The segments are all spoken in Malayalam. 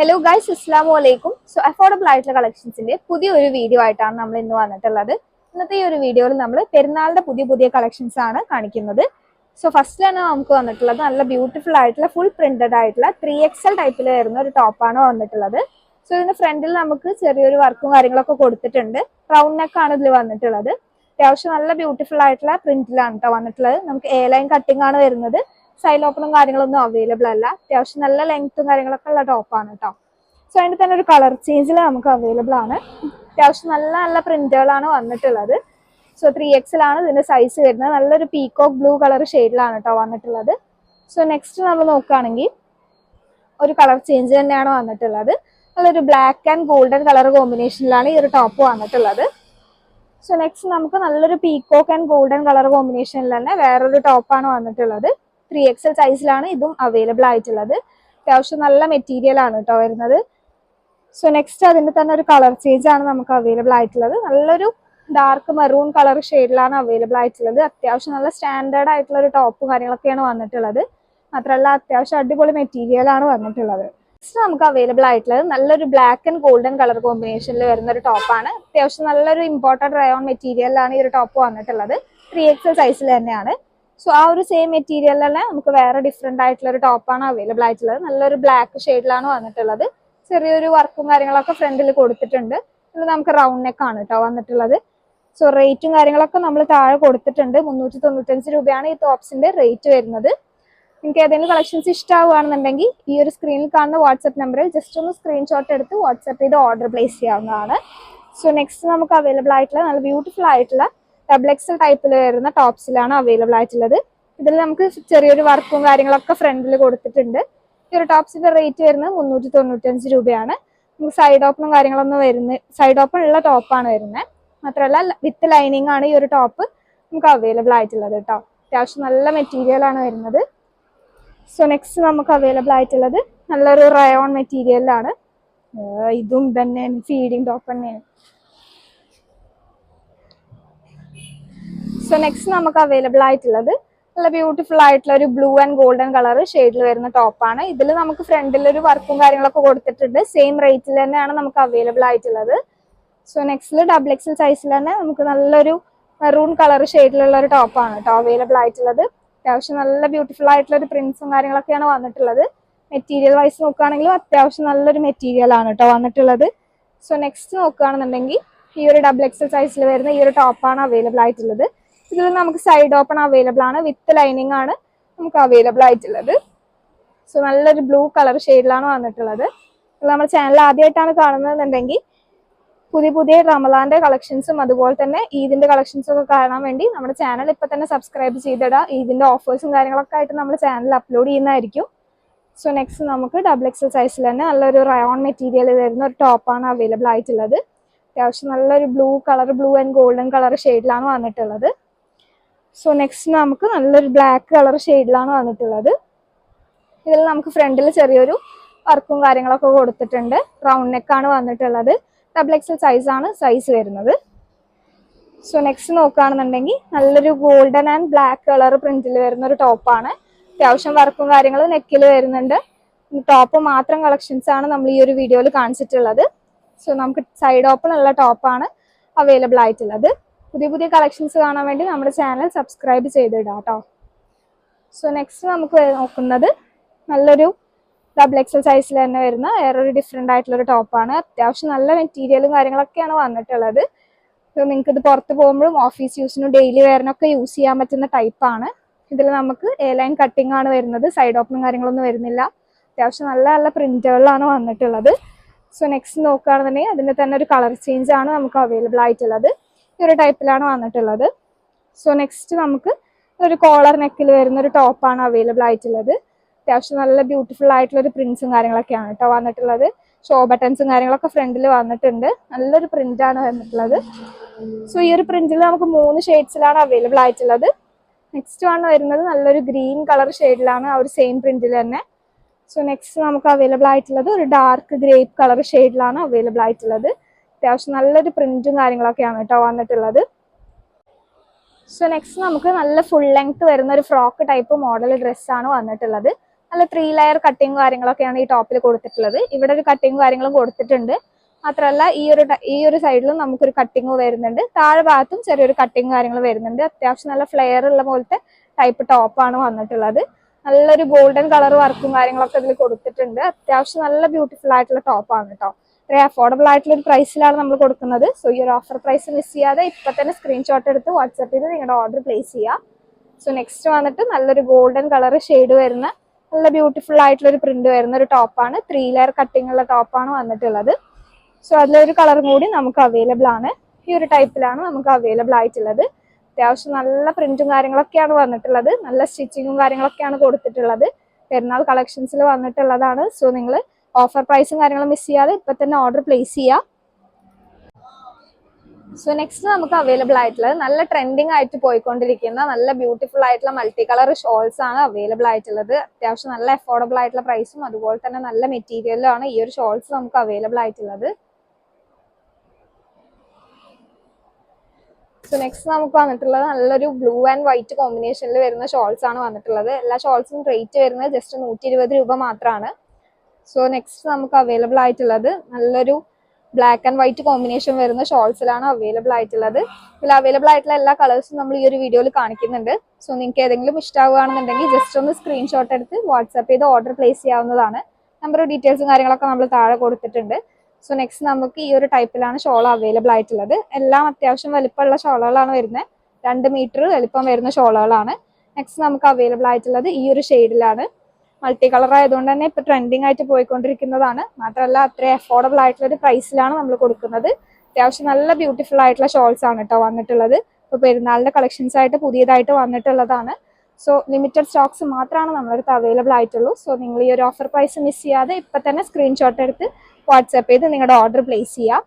ഹലോ ഗൈസ്, അസ്സലാമു അലൈക്കും. സോ അഫോർഡബിൾ ആയിട്ടുള്ള കളക്ഷൻസിന്റെ പുതിയൊരു വീഡിയോ ആയിട്ടാണ് നമ്മൾ ഇന്ന് വന്നിട്ടുള്ളത്. ഇന്നത്തെ ഈ ഒരു വീഡിയോയിൽ നമ്മൾ പെരുന്നാളിന്റെ പുതിയ പുതിയ കളക്ഷൻസ് ആണ് കാണിക്കുന്നത്. സോ ഫസ്റ്റ് തന്നെ നമുക്ക് വന്നിട്ടുള്ളത് നല്ല ബ്യൂട്ടിഫുൾ ആയിട്ടുള്ള ഫുൾ പ്രിന്റഡ് ആയിട്ടുള്ള 3XL ടൈപ്പിൽ വരുന്ന ഒരു ടോപ്പാണ് വന്നിട്ടുള്ളത്. സോ ഇതിന്റെ ഫ്രണ്ടിൽ നമുക്ക് ചെറിയൊരു വർക്കും കാര്യങ്ങളൊക്കെ കൊടുത്തിട്ടുണ്ട്. റൗണ്ട് നെക്ക് ആണ് ഇതിൽ വന്നിട്ടുള്ളത്. അത്യാവശ്യം നല്ല ബ്യൂട്ടിഫുൾ ആയിട്ടുള്ള പ്രിന്റിലാണ് കേട്ടോ വന്നിട്ടുള്ളത്. നമുക്ക് എ ലൈൻ കട്ടിംഗ് ആണ് വരുന്നത്. സൈഡ് ഓപ്പണും കാര്യങ്ങളൊന്നും അവൈലബിൾ അല്ല. അത്യാവശ്യം നല്ല ലെങ്ത്തും കാര്യങ്ങളൊക്കെ ഉള്ള ടോപ്പാണ് കേട്ടോ. സോ അതിന്റെ തന്നെ ഒരു കളർ ചേഞ്ചിൽ നമുക്ക് അവൈലബിൾ ആണ്. അത്യാവശ്യം നല്ല നല്ല പ്രിന്റുകളാണ് വന്നിട്ടുള്ളത്. സോ 3XL ആണ് ഇതിന്റെ സൈസ് വരുന്നത്. നല്ലൊരു പീകോക്ക് ബ്ലൂ കളർ ഷെയ്ഡിലാണ് കേട്ടോ വന്നിട്ടുള്ളത്. സോ നെക്സ്റ്റ് നമ്മൾ നോക്കുകയാണെങ്കിൽ ഒരു കളർ ചേഞ്ച് തന്നെയാണ് വന്നിട്ടുള്ളത്. നല്ലൊരു ബ്ലാക്ക് ആൻഡ് ഗോൾഡൻ കളർ കോമ്പിനേഷനിലാണ് ഈ ഒരു ടോപ്പ് വന്നിട്ടുള്ളത്. സോ നെക്സ്റ്റ് നമുക്ക് നല്ലൊരു പീകോക്ക് ആൻഡ് ഗോൾഡൻ കളർ കോമ്പിനേഷനിൽ തന്നെ വേറൊരു ടോപ്പാണ് വന്നിട്ടുള്ളത്. 3XL സൈസിലാണ് ഇതും അവൈലബിൾ ആയിട്ടുള്ളത്. അത്യാവശ്യം നല്ല മെറ്റീരിയൽ ആണ് കേട്ടോ വരുന്നത്. സോ നെക്സ്റ്റ് അതിന്റെ തന്നെ ഒരു കളർ ചേഞ്ച് ആണ് നമുക്ക് അവൈലബിൾ ആയിട്ടുള്ളത്. നല്ലൊരു ഡാർക്ക് മെറൂൺ കളർ ഷെയ്ഡിലാണ് അവൈലബിൾ ആയിട്ടുള്ളത്. അത്യാവശ്യം നല്ല സ്റ്റാൻഡേർഡ് ആയിട്ടുള്ള ഒരു ടോപ്പും കാര്യങ്ങളൊക്കെയാണ് വന്നിട്ടുള്ളത്. മാത്രമല്ല അത്യാവശ്യം അടിപൊളി മെറ്റീരിയൽ ആണ് വന്നിട്ടുള്ളത്. നെക്സ്റ്റ് നമുക്ക് അവൈലബിൾ ആയിട്ടുള്ളത് നല്ലൊരു ബ്ലാക്ക് ആൻഡ് ഗോൾഡൻ കളർ കോമ്പിനേഷനിൽ വരുന്ന ഒരു ടോപ്പാണ്. അത്യാവശ്യം നല്ലൊരു ഇമ്പോർട്ടൻറ്റ് റയോൺ മെറ്റീരിയലാണ് ഈ ഒരു ടോപ്പ് വന്നിട്ടുള്ളത്. 3XL സൈസിൽ തന്നെയാണ്. സോ ആ ഒരു സെയിം മെറ്റീരിയൽ തന്നെ നമുക്ക് വേറെ ഡിഫറെന്റ് ആയിട്ടുള്ള ഒരു ടോപ്പാണ് അവൈലബിൾ ആയിട്ടുള്ളത്. നല്ലൊരു ബ്ലാക്ക് ഷെയ്ഡിലാണ് വന്നിട്ടുള്ളത്. ചെറിയൊരു വർക്കും കാര്യങ്ങളൊക്കെ ഫ്രണ്ടിൽ കൊടുത്തിട്ടുണ്ട്. ഇത് നമുക്ക് റൗണ്ട് നെക്ക് ആണ് കേട്ടോ വന്നിട്ടുള്ളത്. സോ റേറ്റും കാര്യങ്ങളൊക്കെ നമ്മൾ താഴെ കൊടുത്തിട്ടുണ്ട്. 395 രൂപയാണ് ഈ ടോപ്സിന്റെ റേറ്റ് വരുന്നത്. നിങ്ങൾക്ക് ഏതെങ്കിലും കളക്ഷൻസ് ഇഷ്ടമാവുകയാണെന്നുണ്ടെങ്കിൽ ഈ ഒരു സ്ക്രീനിൽ കാണുന്ന വാട്സ്ആപ്പ് നമ്പറിൽ ജസ്റ്റ് ഒന്ന് സ്ക്രീൻഷോട്ട് എടുത്ത് വാട്സ്ആപ്പ് ചെയ്ത് ഓർഡർ പ്ലേസ് ചെയ്യാവുന്നതാണ്. സോ നെക്സ്റ്റ് നമുക്ക് അവൈലബിൾ ആയിട്ടുള്ള നല്ല ബ്യൂട്ടിഫുൾ ആയിട്ടുള്ള XXL ടൈപ്പിൽ വരുന്ന ടോപ്സിലാണ് അവൈലബിൾ ആയിട്ടുള്ളത്. ഇതിൽ നമുക്ക് ചെറിയൊരു വർക്കും കാര്യങ്ങളൊക്കെ ഫ്രണ്ടിൽ കൊടുത്തിട്ടുണ്ട്. ഈ ഒരു ടോപ്സിന്റെ റേറ്റ് വരുന്നത് 395 രൂപയാണ്. നമുക്ക് സൈഡ് ഓപ്പണും കാര്യങ്ങളൊന്നും വരുന്നത് സൈഡ് ഓപ്പൺ ഉള്ള ടോപ്പാണ് വരുന്നത്. മാത്രമല്ല വിത്ത് ലൈനിങ് ആണ് ഈ ഒരു ടോപ്പ് നമുക്ക് അവൈലബിൾ ആയിട്ടുള്ളത് കേട്ടോ. അത്യാവശ്യം നല്ല മെറ്റീരിയൽ ആണ് വരുന്നത്. സോ നെക്സ്റ്റ് നമുക്ക് അവൈലബിൾ ആയിട്ടുള്ളത് നല്ലൊരു റയോൺ മെറ്റീരിയലാണ്. ഇതും തന്നെയാണ് ഫീഡിങ് ടോപ്പ് തന്നെയാണ്. സോ നെക്സ്റ്റ് നമുക്ക് അവൈലബിൾ ആയിട്ടുള്ളത് നല്ല ബ്യൂട്ടിഫുൾ ആയിട്ടുള്ള ഒരു ബ്ലൂ ആൻഡ് ഗോൾഡൻ കളർ ഷെയ്ഡിൽ വരുന്ന ടോപ്പാണ്. ഇതിൽ നമുക്ക് ഫ്രണ്ടിൽ ഒരു വർക്കും കാര്യങ്ങളൊക്കെ കൊടുത്തിട്ടുണ്ട്. സെയിം റേറ്റിൽ തന്നെയാണ് നമുക്ക് അവൈലബിൾ ആയിട്ടുള്ളത്. സോ നെക്സ്റ്റിൽ XXL സൈസിൽ തന്നെ നമുക്ക് നല്ലൊരു മെറൂൺ കളർ ഷെയ്ഡിലുള്ള ഒരു ടോപ്പാണ് കേട്ടോ അവൈലബിൾ ആയിട്ടുള്ളത്. അത്യാവശ്യം നല്ല ബ്യൂട്ടിഫുൾ ആയിട്ടുള്ള ഒരു പ്രിന്റ്സും കാര്യങ്ങളൊക്കെയാണ് വന്നിട്ടുള്ളത്. മെറ്റീരിയൽ വൈസ് നോക്കുകയാണെങ്കിലും അത്യാവശ്യം നല്ലൊരു മെറ്റീരിയൽ ആണ് കേട്ടോ വന്നിട്ടുള്ളത്. സോ നെക്സ്റ്റ് നോക്കുകയാണെന്നുണ്ടെങ്കിൽ ഈ ഒരു XXL സൈസിൽ വരുന്ന ഈ ഒരു ടോപ്പാണ് അവൈലബിൾ ആയിട്ടുള്ളത്. ഇതിൽ നമുക്ക് സൈഡ് ഓപ്പൺ അവൈലബിൾ ആണ്. വിത്ത് ലൈനിങ് ആണ് നമുക്ക് അവൈലബിൾ ആയിട്ടുള്ളത്. സോ നല്ലൊരു ബ്ലൂ കളർ ഷെയ്ഡിലാണ് വന്നിട്ടുള്ളത്. നമ്മുടെ ചാനൽ ആദ്യമായിട്ടാണ് കാണുന്നതെന്നുണ്ടെങ്കിൽ പുതിയ പുതിയ റമദാന്റെ കളക്ഷൻസും അതുപോലെ തന്നെ ഈദിന്റെ കളക്ഷൻസും ഒക്കെ കാണാൻ വേണ്ടി നമ്മുടെ ചാനൽ ഇപ്പൊ തന്നെ സബ്സ്ക്രൈബ് ചെയ്തിടുക. ഈദിന്റെ ഓഫേഴ്സും കാര്യങ്ങളൊക്കെ ആയിട്ട് നമ്മുടെ ചാനൽ അപ്ലോഡ് ചെയ്യുന്നതായിരിക്കും. സോ നെക്സ്റ്റ് നമുക്ക് XXL സൈസിൽ തന്നെ നല്ലൊരു റയോൺ മെറ്റീരിയൽ വരുന്ന ഒരു ടോപ്പാണ് അവൈലബിൾ ആയിട്ടുള്ളത്. അത്യാവശ്യം നല്ലൊരു ബ്ലൂ ആൻഡ് ഗോൾഡൻ കളർ ഷെയ്ഡിലാണ് വന്നിട്ടുള്ളത്. സോ നെക്സ്റ്റ് നമുക്ക് നല്ലൊരു ബ്ലാക്ക് കളർ ഷെയ്ഡിലാണ് വന്നിട്ടുള്ളത്. ഇതിൽ നമുക്ക് ഫ്രണ്ടിൽ ചെറിയൊരു വർക്കും കാര്യങ്ങളൊക്കെ കൊടുത്തിട്ടുണ്ട്. റൗണ്ട് നെക്കാണ് വന്നിട്ടുള്ളത്. XXL സൈസാണ് സൈസ് വരുന്നത്. സോ നെക്സ്റ്റ് നോക്കുകയാണെന്നുണ്ടെങ്കിൽ നല്ലൊരു ഗോൾഡൻ ആൻഡ് ബ്ലാക്ക് കളർ പ്രിന്റിൽ വരുന്ന ഒരു ടോപ്പാണ്. അത്യാവശ്യം വർക്കും കാര്യങ്ങളും നെക്കിൽ വരുന്നുണ്ട്. ടോപ്പ് മാത്രം കളക്ഷൻസ് ആണ് നമ്മൾ ഈ ഒരു വീഡിയോയിൽ കാണിച്ചിട്ടുള്ളത്. സോ നമുക്ക് സൈഡ് ഓപ്പൺ ഉള്ള ടോപ്പാണ് അവൈലബിൾ ആയിട്ടുള്ളത്. പുതിയ പുതിയ കളക്ഷൻസ് കാണാൻ വേണ്ടി നമ്മുടെ ചാനൽ സബ്സ്ക്രൈബ് ചെയ്തിടാം കേട്ടോ. സോ നെക്സ്റ്റ് നമുക്ക് നോക്കുന്നത് നല്ലൊരു XXL സൈസിൽ തന്നെ വരുന്ന വേറൊരു ഡിഫറെന്റ് ആയിട്ടുള്ള ഒരു ടോപ്പാണ്. അത്യാവശ്യം നല്ല മെറ്റീരിയലും കാര്യങ്ങളൊക്കെയാണ് വന്നിട്ടുള്ളത്. സോ നിങ്ങൾക്ക് ഇത് പുറത്ത് പോകുമ്പോഴും ഓഫീസ് യൂസിനും ഡെയിലി വെയറിനൊക്കെ യൂസ് ചെയ്യാൻ പറ്റുന്ന ടൈപ്പാണ്. ഇതിൽ നമുക്ക് എ ലൈൻ കട്ടിംഗ് ആണ് വരുന്നത്. സൈഡ് ഓപ്പണും കാര്യങ്ങളൊന്നും വരുന്നില്ല. അത്യാവശ്യം നല്ല നല്ല പ്രിന്റുകളിലാണ് വന്നിട്ടുള്ളത്. സോ നെക്സ്റ്റ് നോക്കുകയാണെന്നുണ്ടെങ്കിൽ അതിന്റെ തന്നെ ഒരു കളർ ചേഞ്ച് ആണ് നമുക്ക് അവൈലബിൾ ആയിട്ടുള്ളത്. ഈ ഒരു ടൈപ്പിലാണ് വന്നിട്ടുള്ളത്. സോ നെക്സ്റ്റ് നമുക്ക് ഒരു കോളർ നെക്കിൽ വരുന്ന ഒരു ടോപ്പാണ് അവൈലബിൾ ആയിട്ടുള്ളത്. അത്യാവശ്യം നല്ല ബ്യൂട്ടിഫുൾ ആയിട്ടുള്ള ഒരു പ്രിന്റ്സും കാര്യങ്ങളൊക്കെയാണ് കേട്ടോ വന്നിട്ടുള്ളത്. ഷോ ബട്ടൺസും കാര്യങ്ങളൊക്കെ ഫ്രണ്ടിൽ വന്നിട്ടുണ്ട്. നല്ലൊരു പ്രിന്റ് ആണ് വന്നിട്ടുള്ളത്. സോ ഈ ഒരു പ്രിന്റിൽ നമുക്ക് 3 ഷെയ്ഡ്സിലാണ് അവൈലബിൾ ആയിട്ടുള്ളത്. നെക്സ്റ്റ് ആണ് വരുന്നത് നല്ലൊരു ഗ്രീൻ കളർ ഷെയ്ഡിലാണ് ആ ഒരു സെയിം പ്രിന്റിൽ തന്നെ. സോ നെക്സ്റ്റ് നമുക്ക് അവൈലബിൾ ആയിട്ടുള്ളത് ഒരു ഡാർക്ക് ഗ്രേപ്പ് കളർ ഷെയ്ഡിലാണ് അവൈലബിൾ ആയിട്ടുള്ളത്. അത്യാവശ്യം നല്ലൊരു പ്രിന്റും കാര്യങ്ങളൊക്കെയാണ് കേട്ടോ വന്നിട്ടുള്ളത്. സോ നെക്സ്റ്റ് നമുക്ക് നല്ല ഫുൾ ലെങ്ത് വരുന്ന ഒരു ഫ്രോക്ക് ടൈപ്പ് മോഡൽ ഡ്രസ്സാണ് വന്നിട്ടുള്ളത്. നല്ല 3 ലെയർ കട്ടിങ് കാര്യങ്ങളൊക്കെയാണ് ഈ ടോപ്പിൽ കൊടുത്തിട്ടുള്ളത്. ഇവിടെ ഒരു കട്ടിങ് കാര്യങ്ങളും കൊടുത്തിട്ടുണ്ട്. മാത്രമല്ല ഈ ഒരു സൈഡിലും നമുക്കൊരു കട്ടിങ് വരുന്നുണ്ട്. താഴെ ഭാഗത്തും ചെറിയൊരു കട്ടിങ് കാര്യങ്ങൾ വരുന്നുണ്ട്. അത്യാവശ്യം നല്ല ഫ്ലെയർ ഉള്ള പോലത്തെ ടൈപ്പ് ടോപ്പാണ് വന്നിട്ടുള്ളത്. നല്ലൊരു ഗോൾഡൻ കളർ വർക്കും കാര്യങ്ങളൊക്കെ ഇതിൽ കൊടുത്തിട്ടുണ്ട്. അത്യാവശ്യം നല്ല ബ്യൂട്ടിഫുൾ ആയിട്ടുള്ള ടോപ്പാണ് കേട്ടോ. വളരെ അഫോർഡബിൾ ആയിട്ടുള്ള ഒരു പ്രൈസിലാണ് നമ്മൾ കൊടുക്കുന്നത്. സോ ഈ ഒരു ഓഫർ പ്രൈസ് മിസ് ചെയ്യാതെ ഇപ്പൊ തന്നെ സ്ക്രീൻഷോട്ട് എടുത്ത് വാട്സ്ആപ്പ് ചെയ്ത് നിങ്ങളുടെ ഓർഡർ പ്ലേസ് ചെയ്യുക. സോ നെക്സ്റ്റ് വന്നിട്ട് നല്ലൊരു ഗോൾഡൻ കളർ ഷെയ്ഡ് വരുന്ന നല്ല ബ്യൂട്ടിഫുൾ ആയിട്ടുള്ള ഒരു പ്രിന്റ് വരുന്ന ഒരു ടോപ്പാണ്. 3 ലെയർ കട്ടിങ് ഉള്ള ടോപ്പാണ് വന്നിട്ടുള്ളത്. സോ അതിലൊരു കളറും കൂടി നമുക്ക് അവൈലബിൾ ആണ്. ഈ ഒരു ടൈപ്പിലാണ് നമുക്ക് അവൈലബിൾ ആയിട്ടുള്ളത്. അത്യാവശ്യം നല്ല പ്രിന്റും കാര്യങ്ങളൊക്കെയാണ് വന്നിട്ടുള്ളത്. നല്ല സ്റ്റിച്ചിങ്ങും കാര്യങ്ങളൊക്കെയാണ് കൊടുത്തിട്ടുള്ളത്. പെരുന്നാൾ കളക്ഷൻസിൽ വന്നിട്ടുള്ളതാണ്. സോ നിങ്ങൾ ഓഫർ പ്രൈസും കാര്യങ്ങളും മിസ് ചെയ്യാതെ ഇപ്പൊ തന്നെ ഓർഡർ പ്ലേസ് ചെയ്യുക. സോ നെക്സ്റ്റ് നമുക്ക് അവൈലബിൾ ആയിട്ടുള്ളത് നല്ല ട്രെൻഡിങ് ആയിട്ട് പോയിക്കൊണ്ടിരിക്കുന്ന നല്ല ബ്യൂട്ടിഫുൾ ആയിട്ടുള്ള മൾട്ടി കളർ ഷോൾസ് ആണ് അവൈലബിൾ ആയിട്ടുള്ളത്. അത്യാവശ്യം നല്ല അഫോർഡബിൾ ആയിട്ടുള്ള പ്രൈസും അതുപോലെ തന്നെ നല്ല മെറ്റീരിയലും ആണ് ഈ ഒരു ഷോൾസ് നമുക്ക് അവൈലബിൾ ആയിട്ടുള്ളത്. സോ നെക്സ്റ്റ് നമുക്ക് വന്നിട്ടുള്ളത് നല്ലൊരു ബ്ലൂ ആൻഡ് വൈറ്റ് കോമ്പിനേഷനിൽ വരുന്ന ഷോൾസ് ആണ് വന്നിട്ടുള്ളത്. എല്ലാ ഷോൾസിനും റേറ്റ് വരുന്നത് ജസ്റ്റ് 120 രൂപ മാത്രമാണ്. സോ നെക്സ്റ്റ് നമുക്ക് അവൈലബിൾ ആയിട്ടുള്ളത് നല്ലൊരു ബ്ലാക്ക് ആൻഡ് വൈറ്റ് കോമ്പിനേഷൻ വരുന്ന ഷോൾസിലാണ് അവൈലബിൾ ആയിട്ടുള്ളത്. ഇതിൽ അവൈലബിൾ ആയിട്ടുള്ള എല്ലാ കളേഴ്സും നമ്മൾ ഈ ഒരു വീഡിയോയിൽ കാണിക്കുന്നുണ്ട്. സോ നിങ്ങൾക്ക് ഏതെങ്കിലും ഇഷ്ടമാവുകയാണെന്നുണ്ടെങ്കിൽ ജസ്റ്റ് ഒന്ന് സ്ക്രീൻഷോട്ട് എടുത്ത് വാട്സ്ആപ്പ് ചെയ്ത് ഓർഡർ പ്ലേസ് ചെയ്യാവുന്നതാണ്. നമ്പർ ഡീറ്റെയിൽസും കാര്യങ്ങളൊക്കെ നമ്മൾ താഴെ കൊടുത്തിട്ടുണ്ട്. സോ നെക്സ്റ്റ് നമുക്ക് ഈ ഒരു ടൈപ്പിലാണ് ഷോൾ അവൈലബിൾ ആയിട്ടുള്ളത്. എല്ലാം അത്യാവശ്യം വലിപ്പമുള്ള ഷോളുകളാണ് വരുന്നത്. 2 മീറ്റർ വലിപ്പം വരുന്ന ഷോളുകളാണ്. നെക്സ്റ്റ് നമുക്ക് അവൈലബിൾ ആയിട്ടുള്ളത് ഈ ഒരു ഷെയ്ഡിലാണ്. മൾട്ടി കളർ ആയതുകൊണ്ട് തന്നെ ഇപ്പൊ ട്രെൻഡിങ് ആയിട്ട് പോയിക്കൊണ്ടിരിക്കുന്നതാണ്. മാത്രമല്ല അത്രയും അഫോർഡബിൾ ആയിട്ടുള്ള ഒരു പ്രൈസിലാണ് നമ്മൾ കൊടുക്കുന്നത്. അത്യാവശ്യം നല്ല ബ്യൂട്ടിഫുൾ ആയിട്ടുള്ള ഷോൾസ് ആണ് കേട്ടോ വന്നിട്ടുള്ളത്. ഇപ്പൊ പെരുന്നാളിന്റെ കളക്ഷൻസ് ആയിട്ട് പുതിയതായിട്ട് വന്നിട്ടുള്ളതാണ്. സോ ലിമിറ്റഡ് സ്റ്റോക്സ് മാത്രമാണ് നമ്മളടുത്ത് അവൈലബിൾ ആയിട്ടുള്ളൂ. സോ നിങ്ങൾ ഈ ഒരു ഓഫർ പ്രൈസ് മിസ് ചെയ്യാതെ ഇപ്പൊ തന്നെ സ്ക്രീൻഷോട്ട് എടുത്ത് വാട്സ്ആപ്പ് ചെയ്ത് നിങ്ങളുടെ ഓർഡർ പ്ലേസ് ചെയ്യുക.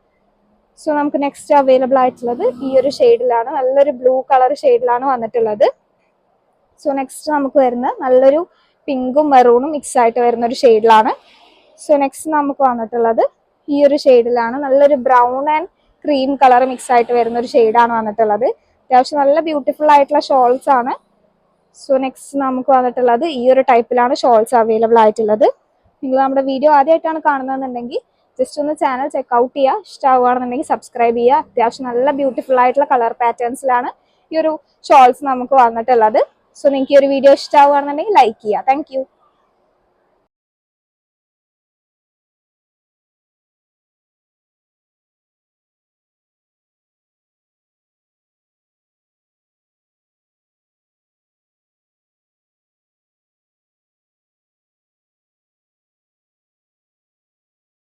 സോ നമുക്ക് നെക്സ്റ്റ് അവൈലബിൾ ആയിട്ടുള്ളത് ഈ ഒരു ഷെയ്ഡിലാണ്. നല്ലൊരു ബ്ലൂ കളർ ഷെയ്ഡിലാണ് വന്നിട്ടുള്ളത്. സോ നെക്സ്റ്റ് നമുക്ക് വരുന്ന നല്ലൊരു പിങ്കും മെറൂണും മിക്സ് ആയിട്ട് വരുന്ന ഒരു ഷെയ്ഡിലാണ്. സോ നെക്സ്റ്റ് നമുക്ക് വന്നിട്ടുള്ളത് ഈ ഒരു ഷെയ്ഡിലാണ്. നല്ലൊരു brown and cream colour mix ആയിട്ട് വരുന്ന ഒരു ഷെയ്ഡാണ് വന്നിട്ടുള്ളത്. അത്യാവശ്യം നല്ല ബ്യൂട്ടിഫുൾ ആയിട്ടുള്ള ഷോൾസ് ആണ്. സോ നെക്സ്റ്റ് നമുക്ക് വന്നിട്ടുള്ളത് ഈ ഒരു ടൈപ്പിലാണ് ഷോൾസ് അവൈലബിൾ ആയിട്ടുള്ളത്. നിങ്ങൾ നമ്മുടെ വീഡിയോ ആദ്യമായിട്ടാണ് കാണുന്നതെന്നുണ്ടെങ്കിൽ ജസ്റ്റ് ഒന്ന് ചാനൽ ചെക്ക്ഔട്ട് ചെയ്യുക. ഇഷ്ടമാവുകയാണെന്നുണ്ടെങ്കിൽ സബ്സ്ക്രൈബ് ചെയ്യുക. അത്യാവശ്യം നല്ല ബ്യൂട്ടിഫുൾ ആയിട്ടുള്ള കളർ പാറ്റേൺസിലാണ് ഈ ഒരു ഷോൾസ് നമുക്ക് വന്നിട്ടുള്ളത്. സോ നിങ്ങൾക്ക് ഈ ഒരു വീഡിയോ ഇഷ്ടമാവുകയാണെന്നുണ്ടെങ്കിൽ ലൈക്ക് ചെയ്യുക. താങ്ക്